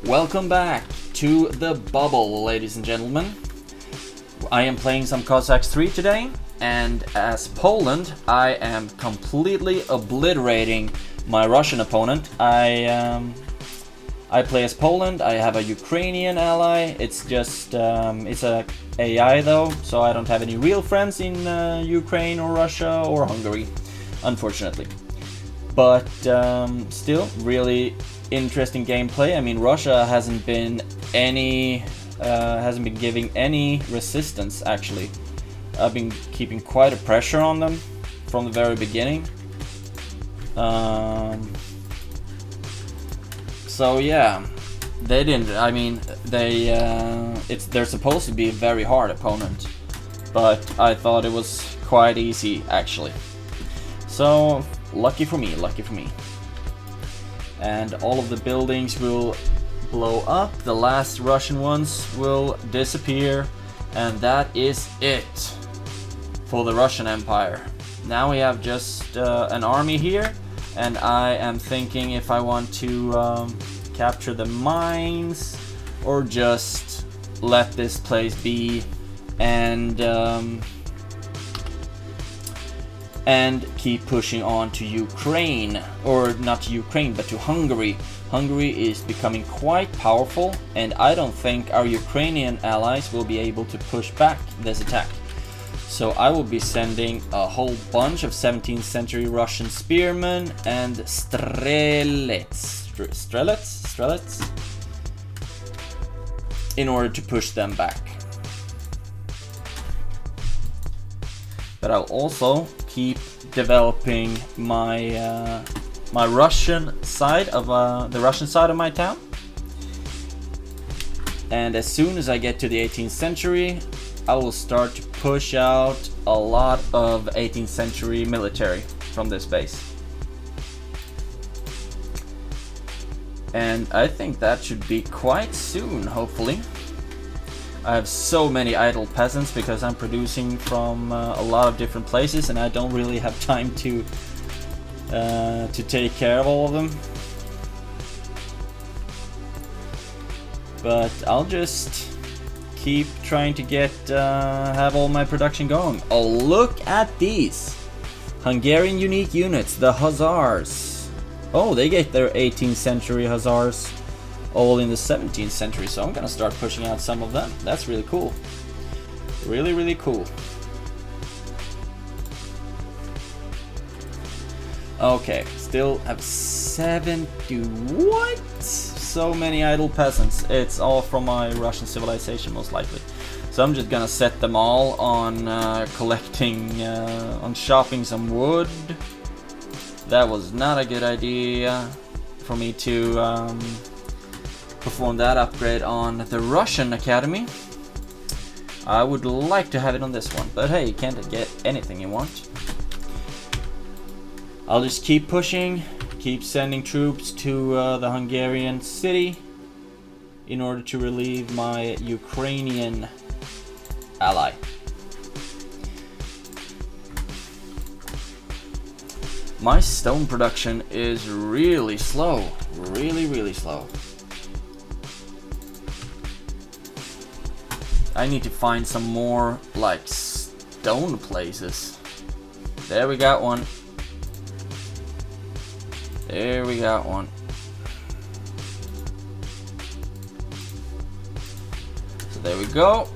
Welcome back to the bubble, ladies and gentlemen. I am playing some Cossacks 3 today, and as Poland, I am completely obliterating my Russian opponent. I play as Poland. I have a Ukrainian ally. It's just it's a AI though, so I don't have any real friends in Ukraine or Russia or Hungary, unfortunately. But still, really interesting gameplay. I mean, Russia hasn't been giving any resistance. Actually, I've been keeping quite a pressure on them from the very beginning. So yeah, they didn't. I mean, they're supposed to be a very hard opponent, but I thought it was quite easy actually. So lucky for me, lucky for me. And all of the buildings will blow up. The last Russian ones will disappear, and that is it for the Russian Empire. Now we have just an army here, and I am thinking if I want to capture the mines or just let this place be and keep pushing on to Ukraine, or not to Ukraine but to Hungary. Hungary is becoming quite powerful, and I don't think our Ukrainian allies will be able to push back this attack. So I will be sending a whole bunch of 17th century Russian spearmen and strelets in order to push them back. But I'll also keep developing my my Russian side of the Russian side of my town. And as soon as I get to the 18th century, I will start to push out a lot of 18th century military from this base. And I think that should be quite soon, hopefully. I have so many idle peasants because I'm producing from a lot of different places, and I don't really have time to take care of all of them. But I'll just keep trying to get have all my production going. Oh, look at these Hungarian unique units, the Hussars. Oh, they get their 18th century Hussars all in the 17th century, so I'm gonna start pushing out some of them. That's really cool. Really, really cool. Okay, still have 70. What? So many idle peasants. It's all from my Russian civilization, most likely. So I'm just gonna set them all on collecting, on shopping some wood. That was not a good idea for me to perform that upgrade on the Russian Academy. I would like to have it on this one, but hey, you can't get anything you want. I'll just keep pushing, keep sending troops to the Hungarian city in order to relieve my Ukrainian ally. My stone production is really slow, really slow. I need to find some more like stone places. There we got one. There we got one. So there we go.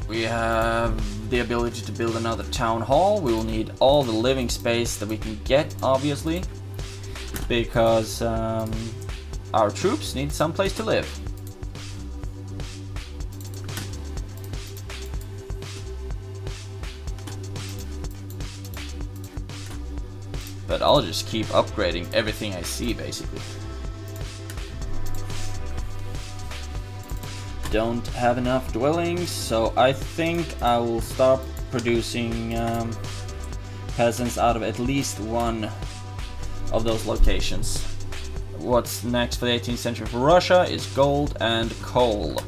We have the ability to build another town hall. We will need all the living space that we can get, obviously, because our troops need some place to live. But I'll just keep upgrading everything I see, basically. Don't have enough dwellings, so I think I will stop producing peasants out of at least one of those locations. What's next for the 18th century for Russia is gold and coal.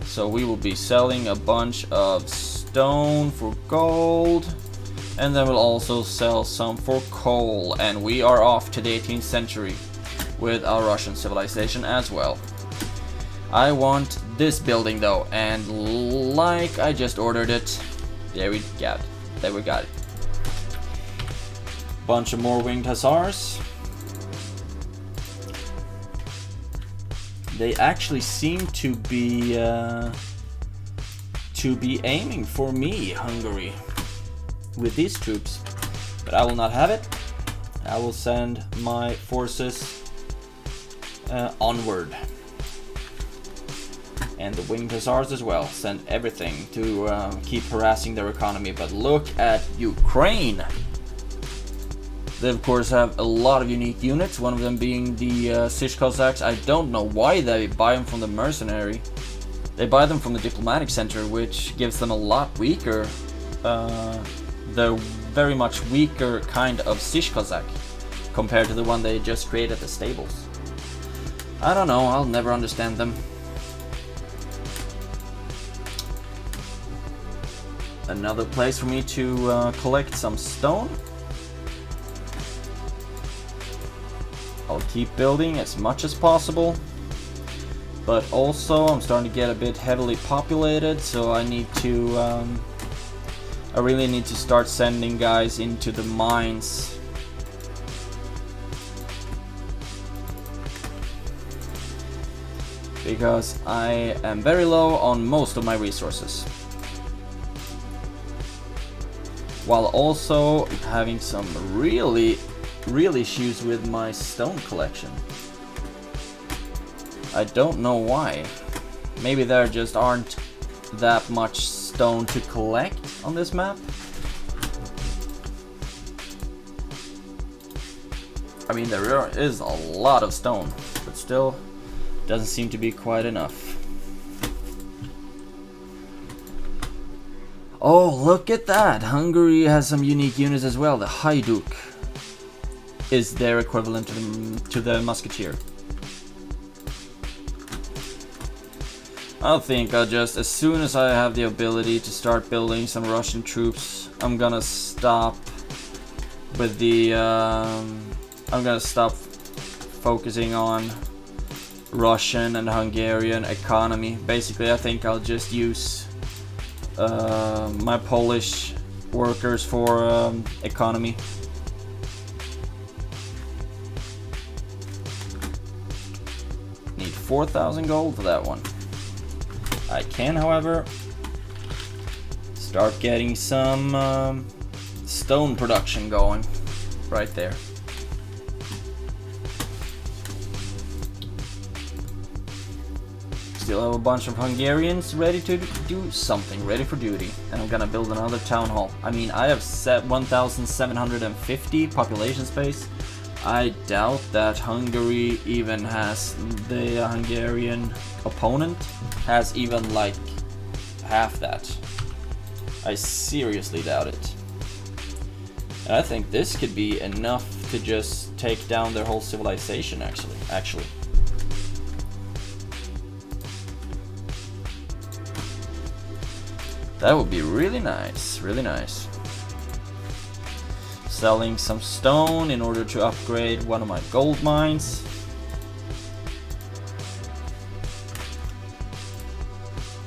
So we will be selling a bunch of stone for gold, and then we'll also sell some for coal, and we are off to the 18th century. with our Russian civilization as well. I want this building though, and like I just ordered it, there we got it. Bunch of more winged hussars. They actually seem to be aiming for me, Hungary, with these troops, but I will not have it. I will send my forces onward, and the winged hussars as well. Send everything to keep harassing their economy. But look at Ukraine. They of course have a lot of unique units, one of them being the Cossacks. I don't know why they buy them from the mercenary. They buy them from the diplomatic center, which gives them a lot weaker, the very much weaker kind of Cossack compared to the one they just created at the stables. I don't know, I'll never understand them. Another place for me to collect some stone. I'll keep building as much as possible, but also I'm starting to get a bit heavily populated, so I need to I really need to start sending guys into the mines. Because I am very low on most of my resources, while also having some real issues with my stone collection. I don't know why. Maybe there just aren't that much stone to collect on this map. I mean, there is a lot of stone, but still doesn't seem to be quite enough. Oh, look at that! Hungary has some unique units as well. The Hajduk is their equivalent to the musketeer. I think I'll just, as soon as I have the ability to start building some Russian troops, I'm gonna stop with the I'm gonna stop focusing on Russian and Hungarian economy. Basically, I think I'll just use my Polish workers for economy. Need 4,000 gold for that one. I can, however, start getting some stone production going right there. Still have a bunch of Hungarians ready to do something, ready for duty. And I'm gonna build another town hall. I mean, I have set 1,750 population space. I doubt that Hungary even has, the Hungarian opponent has even like half that. I seriously doubt it. And I think this could be enough to just take down their whole civilization actually. That would be really nice, really nice. Selling some stone in order to upgrade one of my gold mines.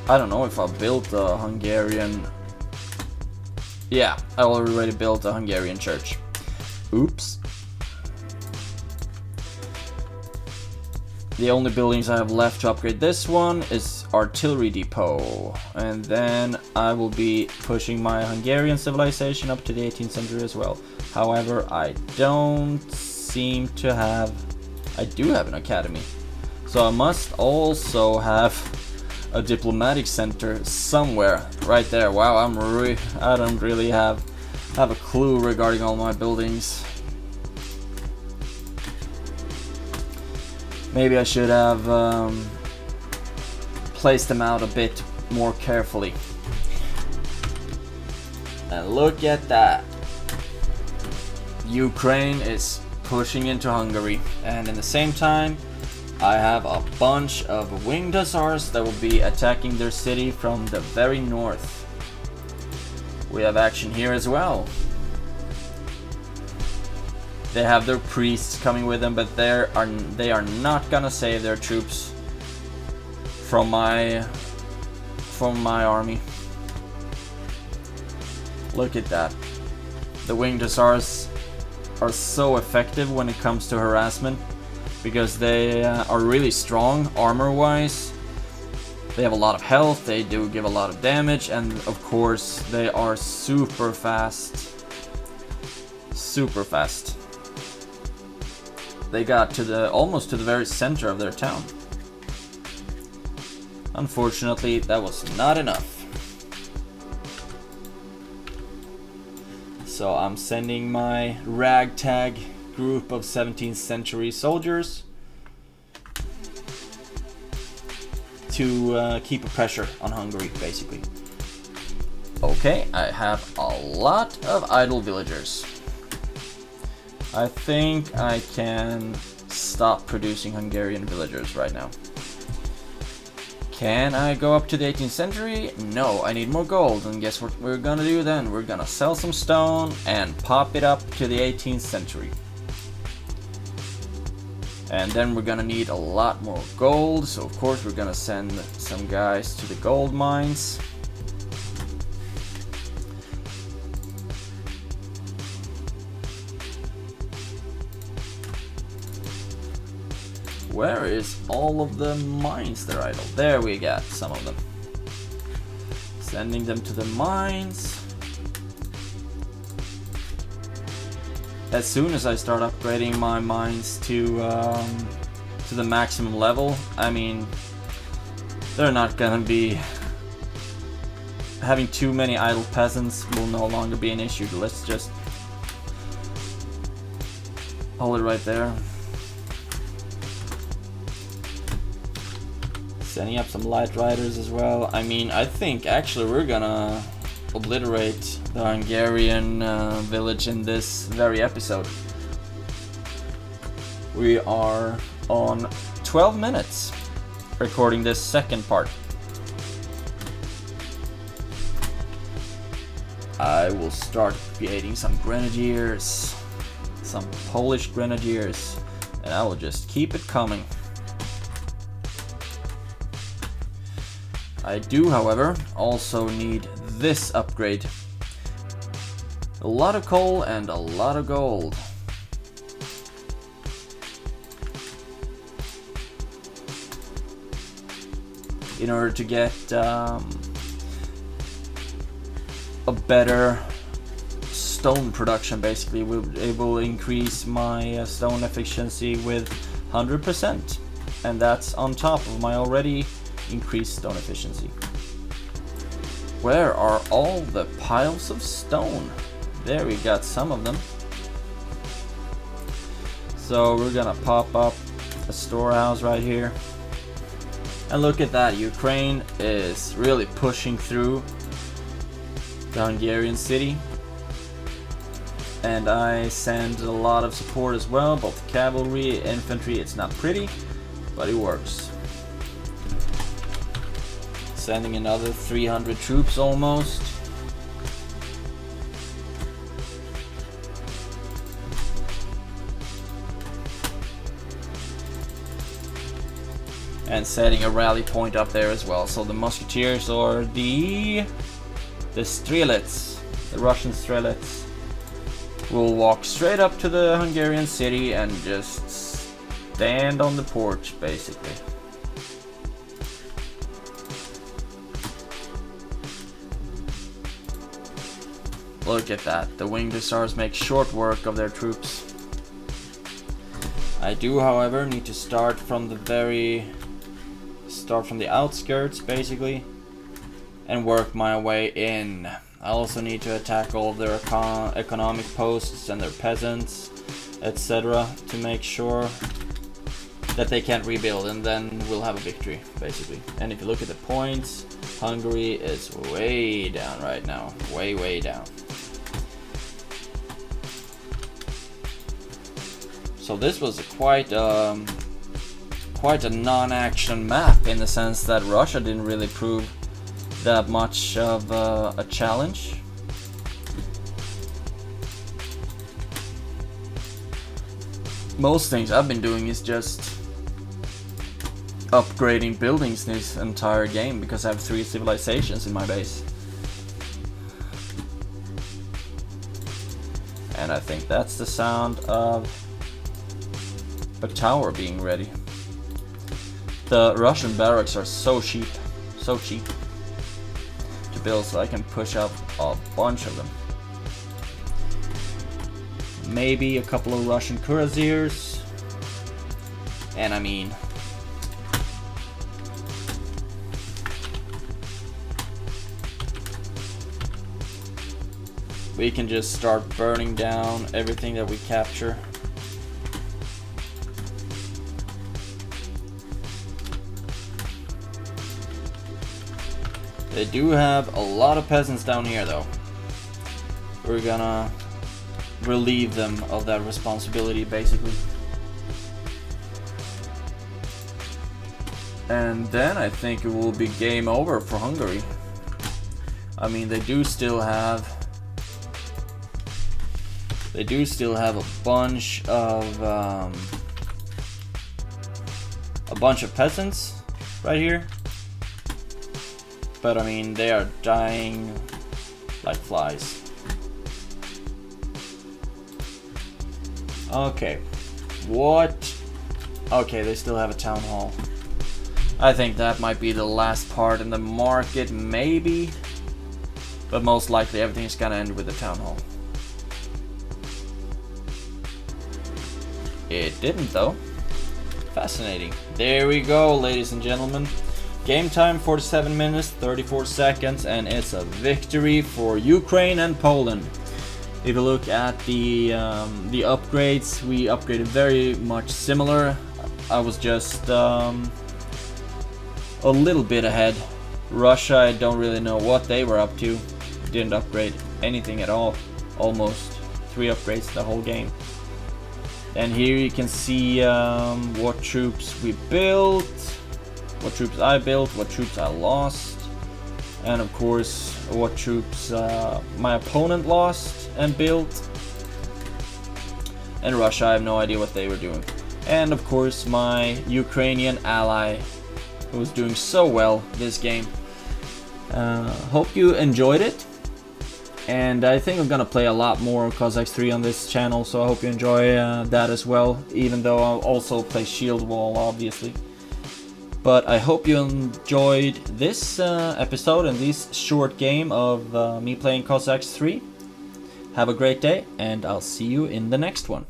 I don't know if I built a Hungarian... Yeah, I already built a Hungarian church. Oops. The only buildings I have left to upgrade this one is artillery depot. And then I will be pushing my Hungarian civilization up to the 18th century as well. However, I don't seem to have... I do have an academy. So I must also have a diplomatic center somewhere right there. Wow, I don't really have a clue regarding all my buildings. Maybe I should have placed them out a bit more carefully. And look at that. Ukraine is pushing into Hungary, and in the same time I have a bunch of winged hussars that will be attacking their city from the very north. We have action here as well. They have their priests coming with them, but they are not gonna save their troops from my army. Look at that. The winged hussars are so effective when it comes to harassment because they are really strong armor-wise. They have a lot of health, they do give a lot of damage, and of course they are super fast. Super fast. They got to almost to the very center of their town. Unfortunately, that was not enough. So I'm sending my ragtag group of 17th century soldiers to keep a pressure on Hungary, basically. Okay, I have a lot of idle villagers. I think I can stop producing Hungarian villagers right now. Can I go up to the 18th century? No, I need more gold, and guess what we're gonna do then? We're gonna sell some stone and pop it up to the 18th century. And then we're gonna need a lot more gold, so of course we're gonna send some guys to the gold mines. Where is all of the mines that are idle? There we got some of them. Sending them to the mines. As soon as I start upgrading my mines to the maximum level, I mean, they're not gonna be having too many idle peasants will no longer be an issue. Let's just hold it right there. Setting up some light riders as well. I mean, I think actually we're gonna obliterate the Hungarian village in this very episode. We are on 12 minutes recording this second part. I will start creating some grenadiers, some Polish grenadiers, and I will just keep it coming. I do, however, also need this upgrade. A lot of coal and a lot of gold. In order to get a better stone production, basically, it will increase my stone efficiency with 100%. And that's on top of my already increased stone efficiency. Where are all the piles of stone? There, we got some of them. So we're gonna pop up a storehouse right here. And look at that, Ukraine is really pushing through the Hungarian city. And I send a lot of support as well, both cavalry, infantry. It's not pretty, but it works. Sending another 300 troops almost. And setting a rally point up there as well. So the musketeers or the strelets, the Russian strelets, will walk straight up to the Hungarian city and just stand on the porch, basically. Look at that, the winged hussars make short work of their troops. I do, however, need to start from the outskirts, basically, and work my way in. I also need to attack all of their economic posts and their peasants, etc., to make sure that they can't rebuild, and then we'll have a victory, basically. And if you look at the points, Hungary is way down right now, way down. So this was quite a non-action map, in the sense that Russia didn't really prove that much of a challenge. most things I've been doing is just upgrading buildings this entire game because I have 3 civilizations in my base. And I think that's the sound of a tower being ready. The Russian barracks are so cheap to build, so I can push up a bunch of them. Maybe a couple of Russian cuirassiers. And I mean, we can just start burning down everything that we capture. They do have a lot of peasants down here though. We're gonna relieve them of that responsibility basically. And then I think it will be game over for Hungary. I mean, they do still have a bunch of peasants right here. But I mean, they are dying like flies. Okay, what? Okay, they still have a town hall. I think that might be the last part in the market, maybe. But most likely everything is gonna end with the town hall. It didn't though. Fascinating. There we go, ladies and gentlemen. Game time 47 minutes 34 seconds, and it's a victory for Ukraine and Poland. If you look at the upgrades, we upgraded very much similar. I was just a little bit ahead. Russia, I don't really know what they were up to. Didn't upgrade anything at all. Almost 3 upgrades the whole game. And here you can see what troops we built, what troops I built, what troops I lost, and of course what troops my opponent lost and built. And Russia, I have no idea what they were doing. And of course my Ukrainian ally, who was doing so well this game. Hope you enjoyed it. And I think I'm gonna play a lot more Cossacks 3 on this channel, so I hope you enjoy that as well, even though I'll also play Shield Wall, obviously. But I hope you enjoyed this episode and this short game of me playing Cossacks 3. Have a great day, and I'll see you in the next one.